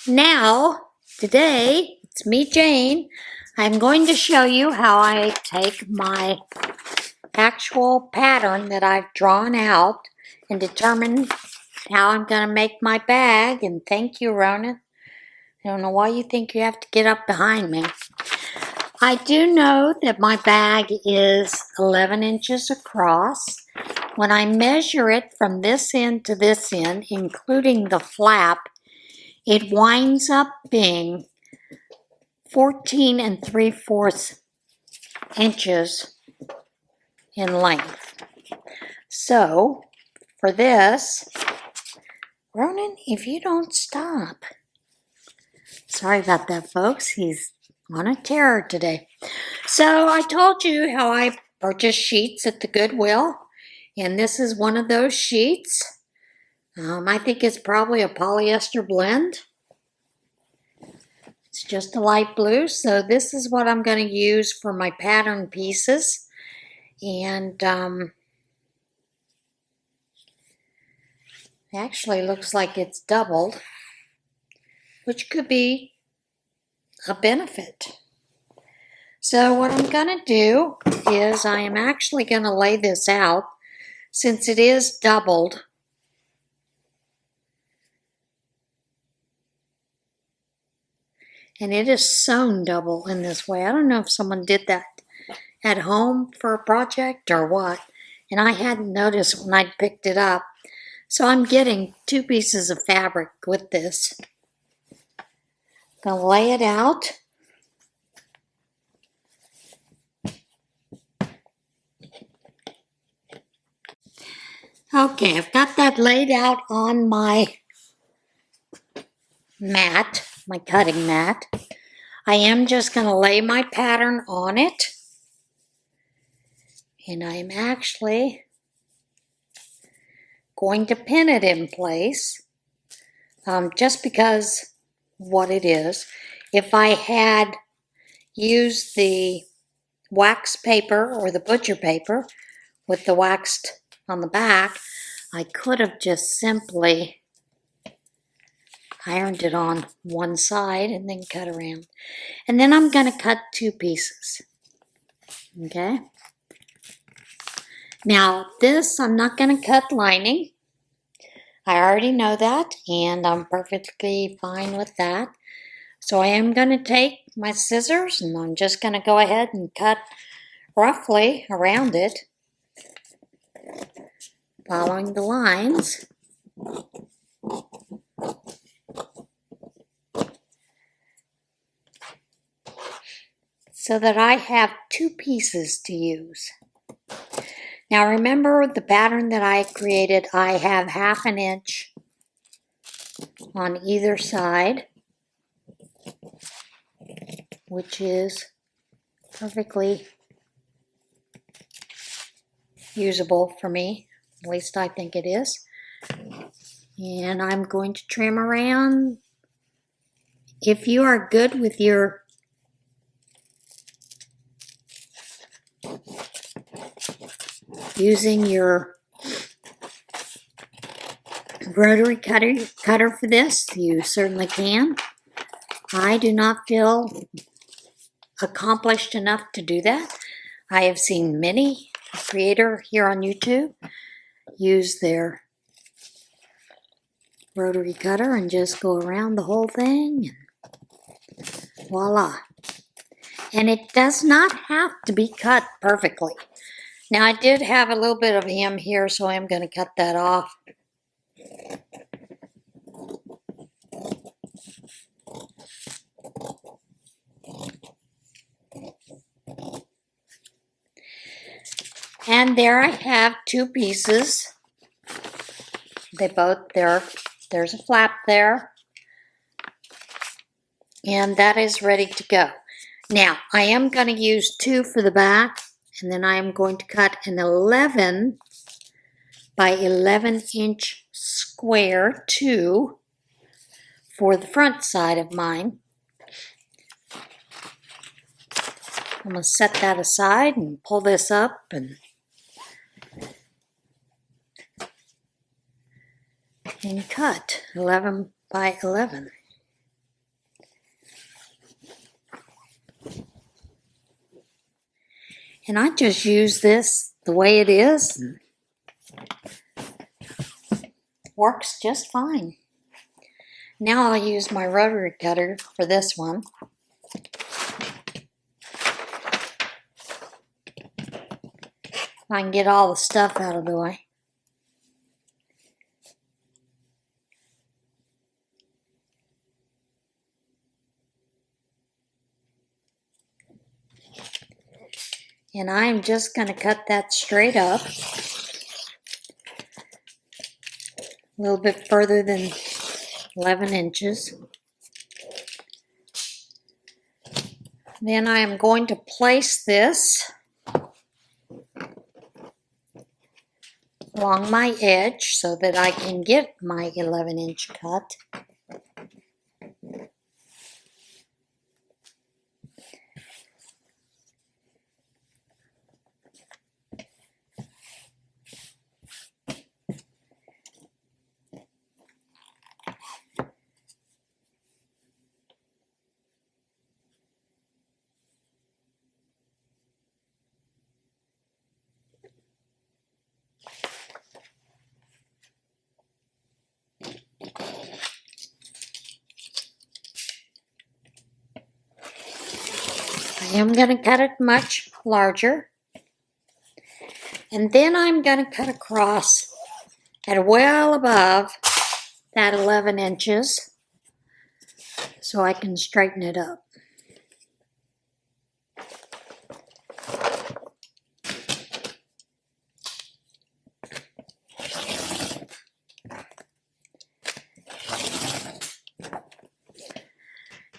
Now, today, it's me, Jane. I'm going to show you how I take my actual pattern that I've drawn out and determine how I'm going to make my bag. And thank you, Ronan. I don't know why you think you have to get up behind me. I do know that my bag is 11 inches across. When I measure it from this end to this end, including the flap, it winds up being 14 3/4 inches in length. So, for this, Ronan, if you don't stop. Sorry about that, folks. He's on a tear today. So, I told you how I purchased sheets at the Goodwill, and this is one of those sheets. I think it's probably a polyester blend. It's just a light blue, so this is what I'm going to use for my pattern pieces. And actually looks like it's doubled, which could be a benefit. So what I'm going to do is I am actually going to lay this out since it is doubled. And it is sewn double in this way. I don't know if someone did that at home for a project or what. And I hadn't noticed when I picked it up. So I'm getting 2 pieces of fabric with this. I'm going to lay it out. Okay, I've got that laid out on my mat, my cutting mat. I am just going to lay my pattern on it. And I'm actually going to pin it in place just because what it is. If I had used the wax paper or the butcher paper with the waxed on the back, I could have just simply ironed it on one side and then cut around. And then I'm going to cut 2 pieces. Okay. Now this, I'm not going to cut lining. I already know that, and I'm perfectly fine with that. So I am going to take my scissors, and I'm just going to go ahead and cut roughly around it, following the lines. So that I have 2 pieces to use. Now remember the pattern that I created, I have 1/2 inch on either side, which is perfectly usable for me. At least I think it is. And I'm going to trim around. If you are good with your using your rotary cutter for this, you certainly can. I do not feel accomplished enough to do that. I have seen many creators here on YouTube use their rotary cutter and just go around the whole thing, and voila. And it does not have to be cut perfectly. Now I did have a little bit of hem here, so I'm going to cut that off. And there I have 2 pieces. They both, there's a flap there. And that is ready to go. Now, I am going to use 2 for the back, and then I am going to cut an 11 by 11 inch square 2 for the front side of mine. I'm going to set that aside and pull this up and cut 11 by 11. And I just use this the way it is. Works just fine. Now I'll use my rotary cutter for this one. I can get all the stuff out of the way. And I'm just going to cut that straight up. A little bit further than 11 inches. Then I am going to place this along my edge so that I can get my 11-inch cut. I am going to cut it much larger. And then I'm going to cut across at well above that 11 inches so I can straighten it up.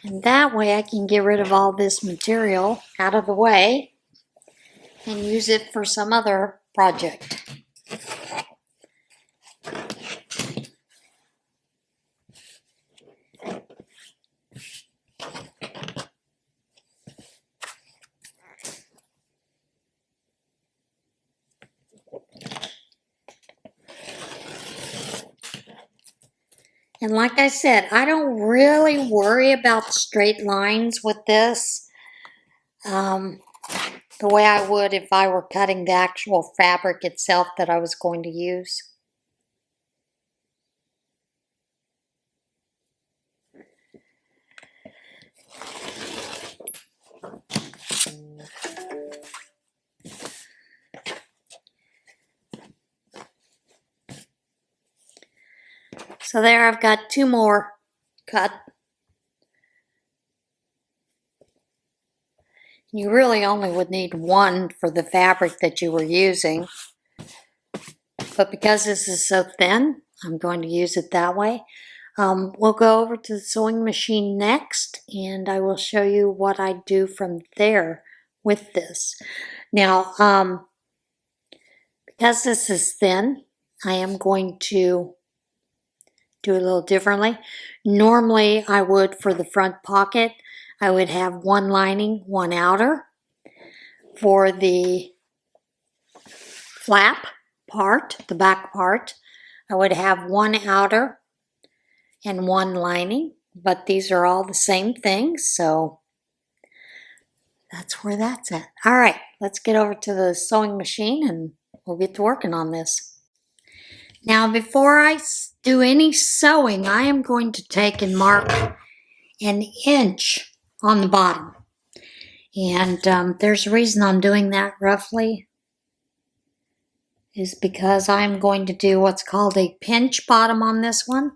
And that way I can get rid of all this material out of the way and use it for some other project. And like I said, I don't really worry about straight lines with this the way I would if I were cutting the actual fabric itself that I was going to use. So there I've got two more cut. You really only would need one for the fabric that you were using. But because this is so thin, I'm going to use it that way. We'll go over to the sewing machine next, and I will show you what I do from there with this. Now, because this is thin, I am going to do a little differently. Normally, I would, for the front pocket, I would have one lining, one outer. For the flap part, the back part, I would have one outer and one lining, but these are all the same thing, so that's where that's at. All right, let's get over to the sewing machine and we'll get to working on this. Now, before I do any sewing, I am going to take and mark an inch on the bottom. And there's a reason I'm doing that roughly, is because I'm going to do what's called a pinch bottom on this one.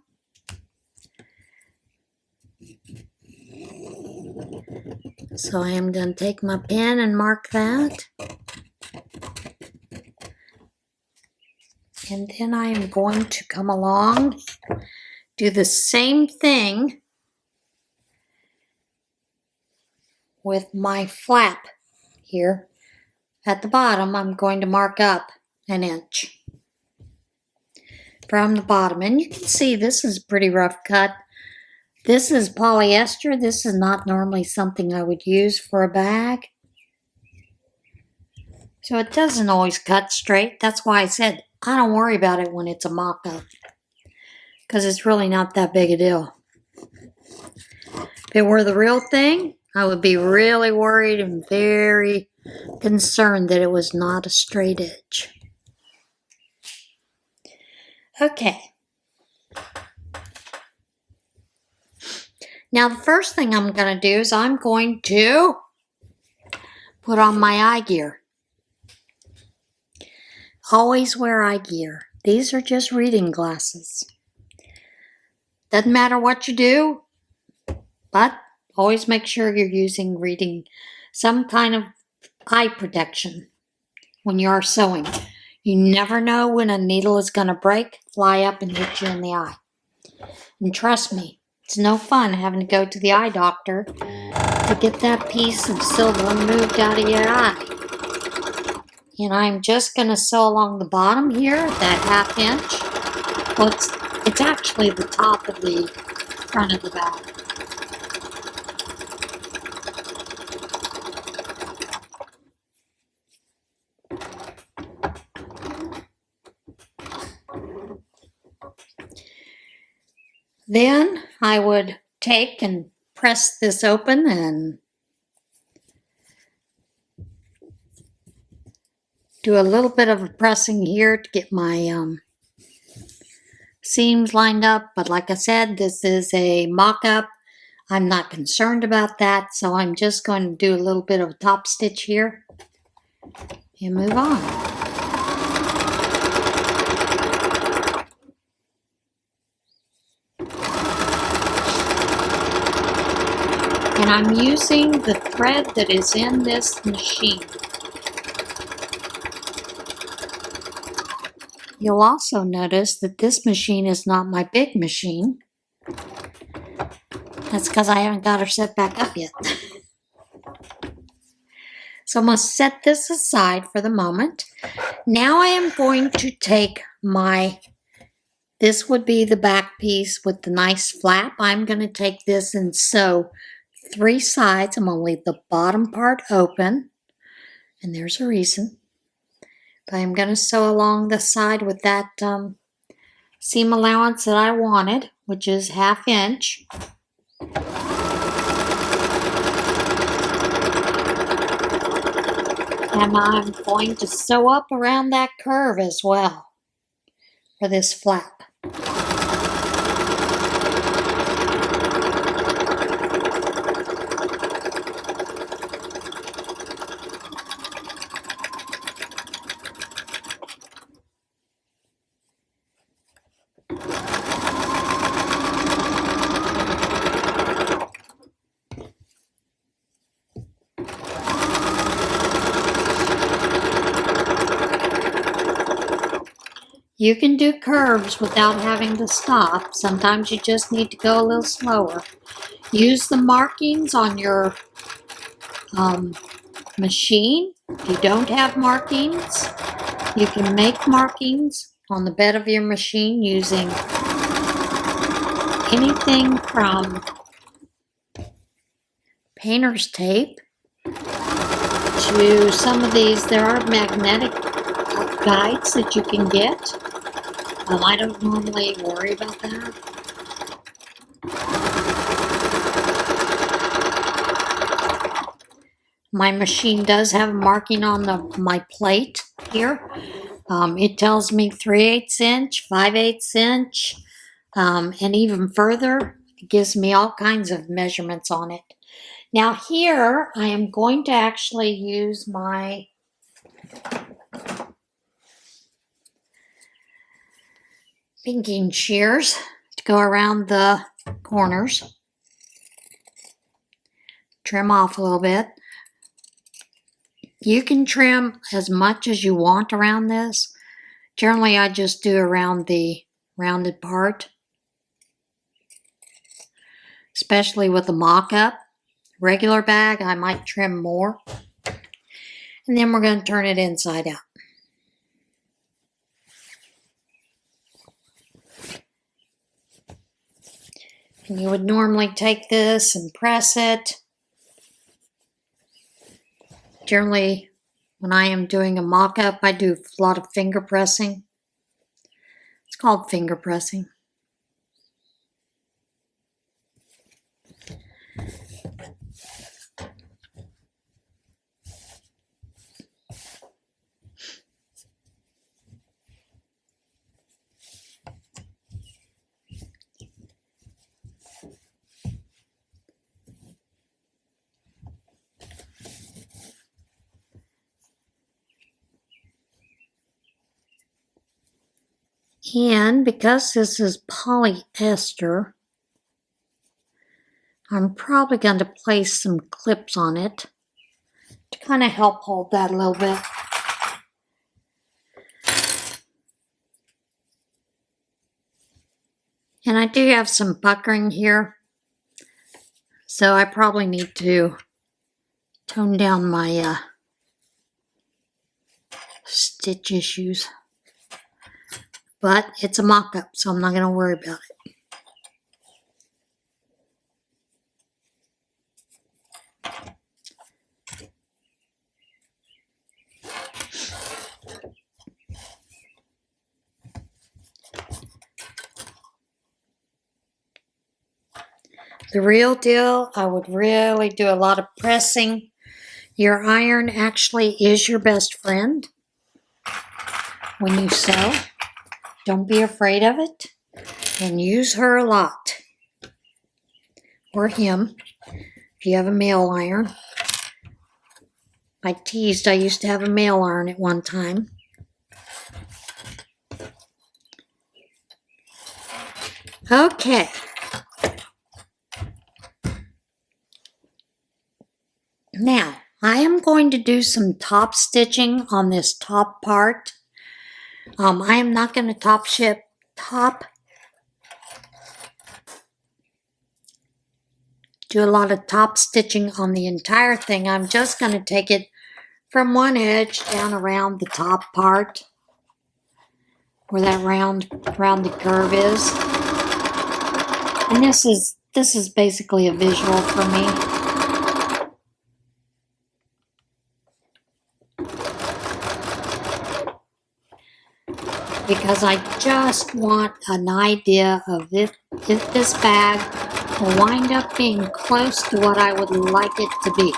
So I am going to take my pen and mark that. And then I am going to come along, do the same thing with my flap here. At the bottom, I'm going to mark up an inch from the bottom. And you can see this is a pretty rough cut. This is polyester. This is not normally something I would use for a bag. So it doesn't always cut straight. That's why I said I don't worry about it when it's a mock-up, because it's really not that big a deal. If it were the real thing, I would be really worried and very concerned that it was not a straight edge. Okay. Now the first thing I'm going to do is I'm going to put on my eye gear. Always wear eye gear. These are just reading glasses. Doesn't matter what you do, but always make sure you're using some kind of eye protection when you are sewing. You never know when a needle is going to break, fly up, and hit you in the eye. And trust me, it's no fun having to go to the eye doctor to get that piece of silver moved out of your eye. And I'm just going to sew along the bottom here, that 1/2 inch. Well, it's actually the top of the front of the bag. Then I would take and press this open and do a little bit of a pressing here to get my seams lined up. But like I said, this is a mock-up. I'm not concerned about that, so I'm just going to do a little bit of a top stitch here and move on. And I'm using the thread that is in this machine. You'll also notice that this machine is not my big machine. That's because I haven't got her set back up yet. So I'm going to set this aside for the moment. Now I am going to take this would be the back piece with the nice flap. I'm going to take this and sew 3 sides. I'm going to leave the bottom part open. And there's a reason. But I'm going to sew along the side with that seam allowance that I wanted, which is 1/2 inch. And I'm going to sew up around that curve as well for this flap. You can do curves without having to stop. Sometimes you just need to go a little slower. Use the markings on your machine. If you don't have markings, you can make markings on the bed of your machine using anything from painter's tape to some of these. There are magnetic guides that you can get. I don't normally worry about that. My machine does have a marking on my plate here. It tells me 3/8 inch, 5/8 inch, and even further. It gives me all kinds of measurements on it. Now here, I am going to actually use my pinking shears to go around the corners. Trim off a little bit. You can trim as much as you want around this. Generally, I just do around the rounded part, especially with a mock-up. Regular bag, I might trim more. And then we're going to turn it inside out. And you would normally take this and press it. Generally, when I am doing a mock-up, I do a lot of finger pressing. It's called finger pressing. And because this is polyester, I'm probably going to place some clips on it to kind of help hold that a little bit. And I do have some puckering here, so I probably need to tone down my stitch issues. But it's a mock-up, so I'm not going to worry about it. The real deal, I would really do a lot of pressing. Your iron actually is your best friend when you sew. Don't be afraid of it, and use her a lot. Or him, if you have a male iron. I teased I used to have a male iron at one time. Okay. Now, I am going to do some top stitching on this top part. I am not going to do a lot of top stitching on the entire thing. I'm just going to take it from one edge down around the top part where that rounded curve is. And this is basically a visual for me. Because I just want an idea of if this bag will wind up being close to what I would like it to be.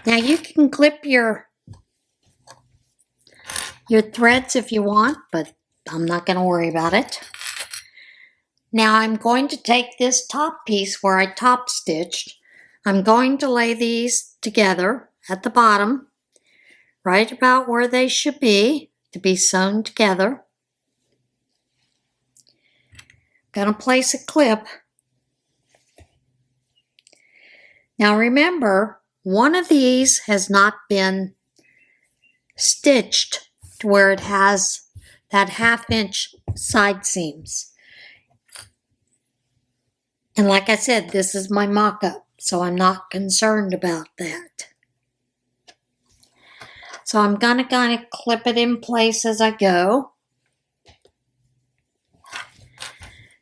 Now you can clip your threads if you want, but I'm not going to worry about it. Now I'm going to take this top piece where I top stitched. I'm going to lay these together at the bottom, right about where they should be to be sewn together. Going to place a clip. Now remember, one of these has not been stitched to where it has that 1/2 inch side seams. And like I said, this is my mock-up, so I'm not concerned about that. So I'm going to kind of clip it in place as I go.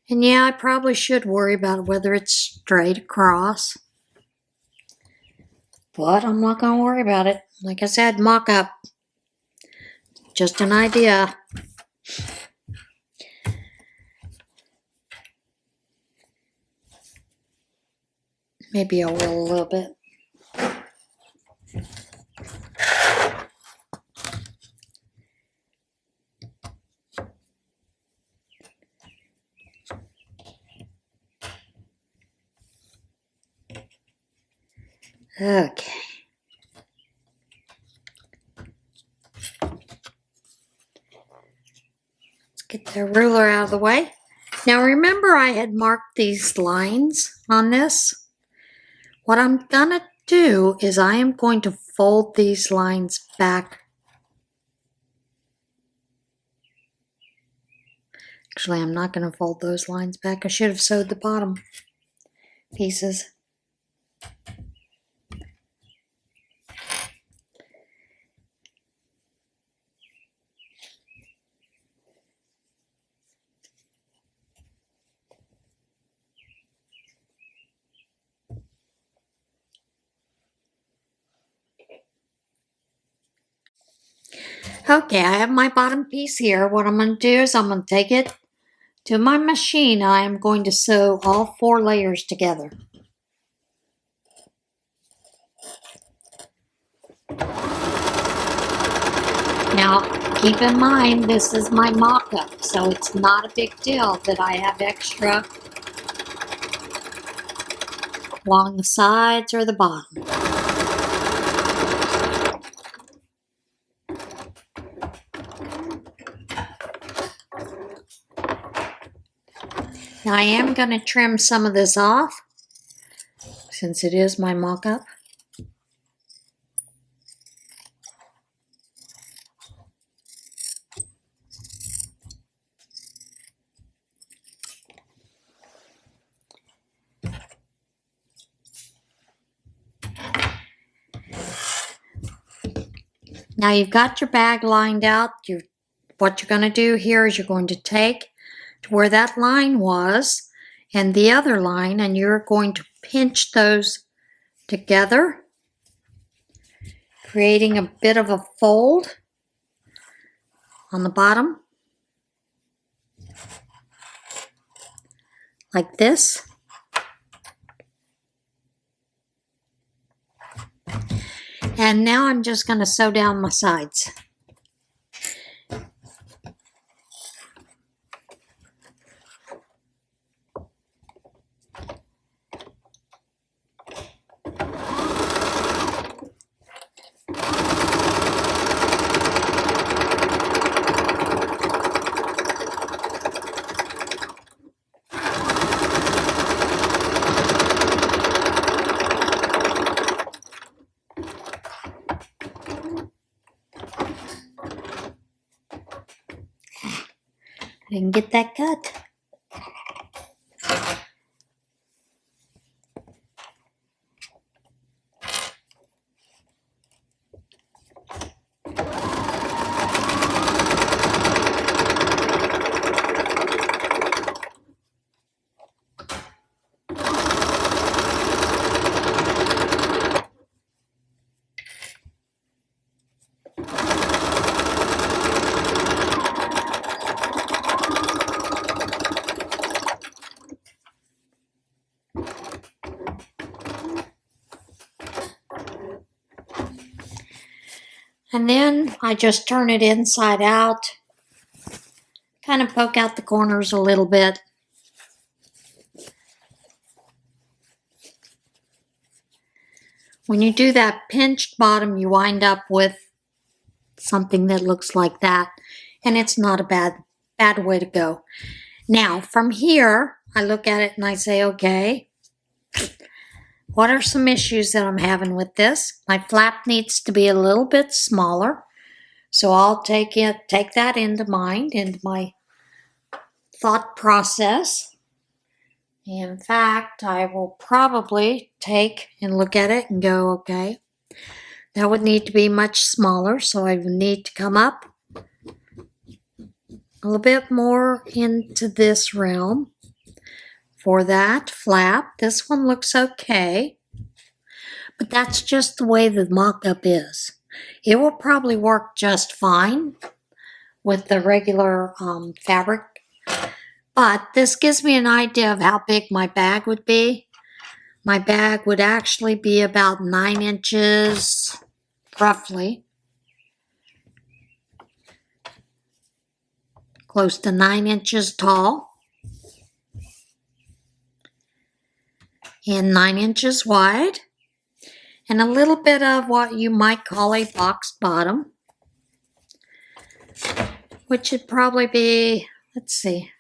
And yeah, I probably should worry about whether it's straight across. But I'm not going to worry about it. Like I said, mock-up. Just an idea. Maybe I will a little bit. Okay. Let's get the ruler out of the way. Now remember I had marked these lines on this. What I'm gonna do is I am going to fold these lines back. Actually, I'm not going to fold those lines back. I should have sewed the bottom pieces. Okay, I have my bottom piece here. What I'm going to do is I'm going to take it to my machine. I am going to sew all 4 layers together. Now, keep in mind, this is my mock-up, so it's not a big deal that I have extra along the sides or the bottom. Now, I am going to trim some of this off, since it is my mock-up. Now you've got your bag lined out. What you're going to do here is you're going to take to where that line was and the other line, and you're going to pinch those together, creating a bit of a fold on the bottom, like this. And now I'm just going to sew down my sides. I didn't get that cut. And then I just turn it inside out, kind of poke out the corners a little bit. When you do that pinched bottom, you wind up with something that looks like that, and it's not a bad way to go. Now, from here, I look at it and I say, okay, what are some issues that I'm having with this? My flap needs to be a little bit smaller, so I'll take that into mind, into my thought process. In fact, I will probably take and look at it and go, okay, that would need to be much smaller, so I would need to come up a little bit more into this realm for that flap. This one looks okay, but that's just the way the mock-up is. It will probably work just fine with the regular fabric, but this gives me an idea of how big my bag would be. My bag would actually be about 9 inches, roughly. Close to 9 inches tall. And 9 inches wide. And a little bit of what you might call a boxed bottom. Which would probably be, let's see.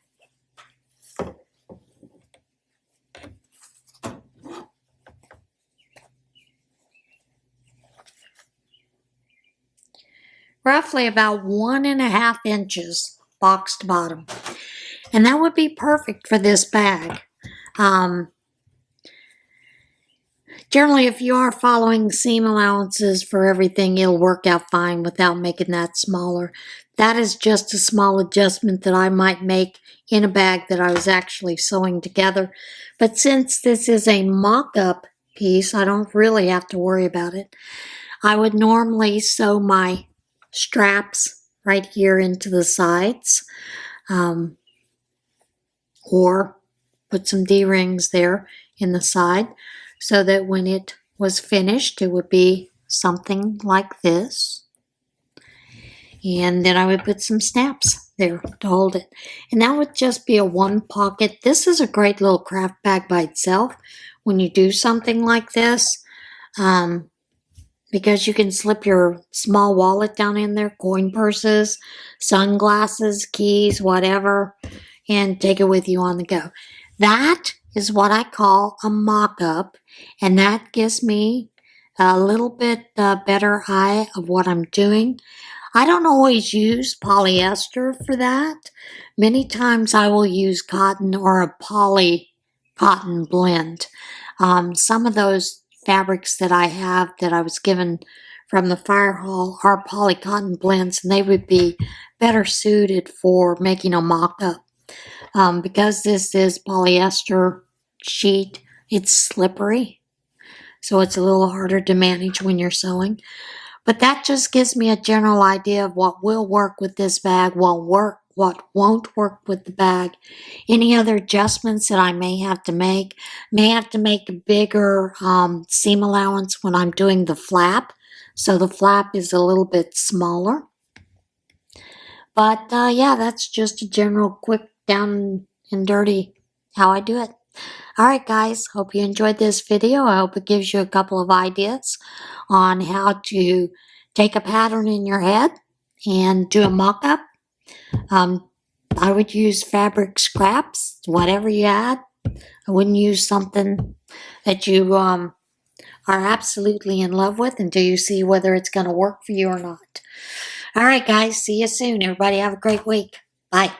Roughly about 1.5 inches boxed bottom. And that would be perfect for this bag. Generally, if you are following seam allowances for everything, it'll work out fine without making that smaller. That is just a small adjustment that I might make in a bag that I was actually sewing together. But since this is a mock-up piece, I don't really have to worry about it. I would normally sew my straps right here into the sides, or put some D-rings there in the side so that when it was finished, it would be something like this. And then I would put some snaps there to hold it. And that would just be a one pocket. This is a great little craft bag by itself when you do something like this, because you can slip your small wallet down in there, coin purses, sunglasses, keys, whatever, and take it with you on the go. That is what I call a mock-up, and that gives me a little bit better eye of what I'm doing. I don't always use polyester for that. Many times I will use cotton or a poly cotton blend. Some of those fabrics that I have that I was given from the fire hall are poly cotton blends, and they would be better suited for making a mock-up. Because this is polyester sheet, it's slippery, so it's a little harder to manage when you're sewing. But that just gives me a general idea of what will work with this bag, what won't work with the bag. Any other adjustments that I may have to make a bigger seam allowance when I'm doing the flap. So the flap is a little bit smaller. But yeah, that's just a general quick down and dirty how I do it. Alright guys, hope you enjoyed this video. I hope it gives you a couple of ideas on how to take a pattern in your head and do a mock-up. I would use fabric scraps, whatever you had. I wouldn't use something that you are absolutely in love with until you see whether it's going to work for you or not. Alright guys, see you soon. Everybody have a great week. Bye.